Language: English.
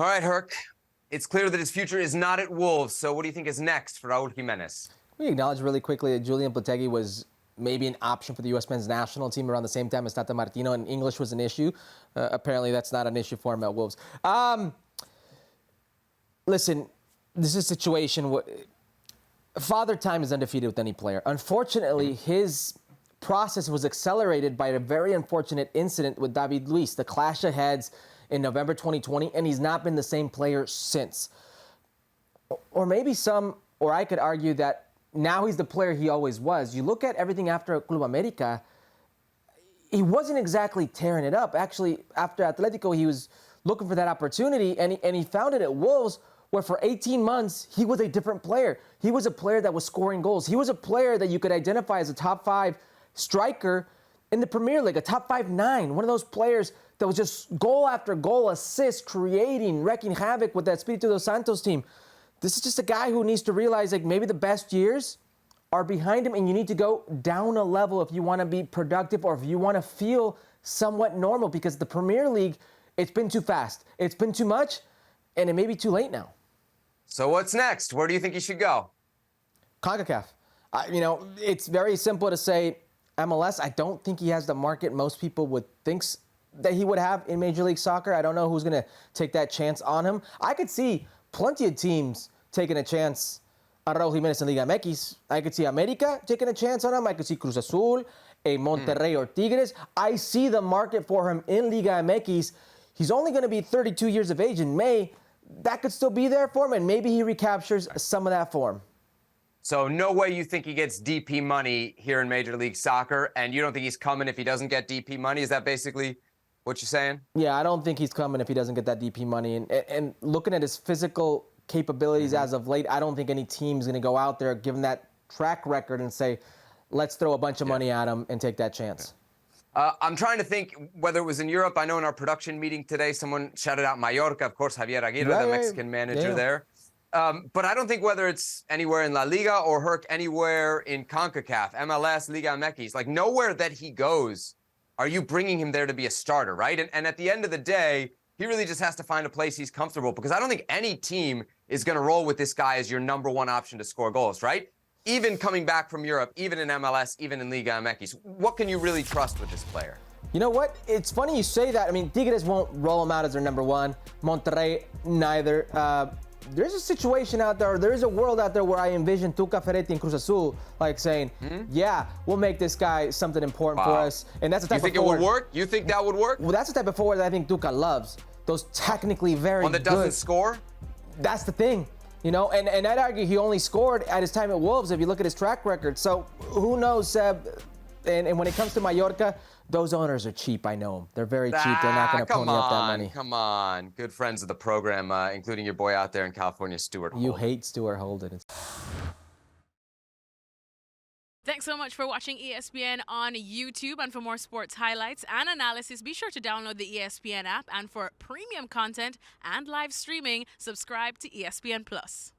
All right, Herc. It's clear that his future is not at Wolves, so what do you think is next for Raúl Jiménez? We acknowledge really quickly that Julian Lopetegui was maybe an option for the U.S. men's national team around the same time as Tata Martino, and English was an issue. Apparently, that's not an issue for him at Wolves. Listen, this is a situation where Father Time is undefeated with any player. Unfortunately, his process was accelerated by a very unfortunate incident with David Luiz, the clash of heads in November 2020, and he's not been the same player since. Or maybe or I could argue that now he's the player he always was. You look at everything after Club America, he wasn't exactly tearing it up. Actually, after Atletico, he was looking for that opportunity, and he found it at Wolves, where for 18 months, he was a different player. He was a player that was scoring goals. He was a player that you could identify as a top 5 striker in the Premier League, a top 5-9, one of those players that was just goal after goal, assist, creating, wrecking havoc with that Espíritu dos Santos team. This is just a guy who needs to realize, like, maybe the best years are behind him, and you need to go down a level if you want to be productive or if you want to feel somewhat normal, because the Premier League, it's been too fast. It's been too much, and it may be too late now. So what's next? Where do you think he should go? CONCACAF. It's very simple to say MLS. I don't think he has the market most people would think that he would have in Major League Soccer. I don't know who's going to take that chance on him. I could see plenty of teams taking a chance on Raúl Jiménez in Liga MX. I could see América taking a chance on him. I could see Cruz Azul, a Monterrey or Tigres. I see the market for him in Liga MX. He's only going to be 32 years of age in May. That could still be there for him, and maybe he recaptures some of that form. So no way you think he gets DP money here in Major League Soccer, and you don't think he's coming if he doesn't get DP money? Is that basically what you're saying? Yeah, I don't think he's coming if he doesn't get that DP money. And looking at his physical capabilities as of late, I don't think any team's going to go out there, given that track record, and say, let's throw a bunch of money at him and take that chance. I'm trying to think whether it was in Europe. I know in our production meeting today, someone shouted out Mallorca. Of course, Javier Aguirre, the Mexican manager there. But I don't think whether it's anywhere in La Liga or Herc, anywhere in CONCACAF, MLS, Liga MX, like nowhere that he goes are you bringing him there to be a starter, right? And at the end of the day, he really just has to find a place he's comfortable, because I don't think any team is going to roll with this guy as your number 1 option to score goals, right? Even coming back from Europe, even in MLS, even in Liga MX, what can you really trust with this player? You know what? It's funny you say that. I mean, Tigres won't roll him out as their number 1. Monterrey, neither. There's a situation out there, there's a world out there where I envision Tuca Ferretti and Cruz Azul like saying, yeah, we'll make this guy something important for us. And that's the type of forward. You think it would work? You think that would work? Well, that's the type of forward that I think Tuca loves. Those technically very good. One that doesn't score? That's the thing. And I'd argue he only scored at his time at Wolves if you look at his track record. So who knows, Seb? And when it comes to Mallorca, those owners are cheap. I know them. They're very cheap. They're not going to pony up that money. Come on. Good friends of the program, including your boy out there in California, Stuart Holden. You hate Stuart Holden. Thanks so much for watching ESPN on YouTube. And for more sports highlights and analysis, be sure to download the ESPN app. And for premium content and live streaming, subscribe to ESPN Plus.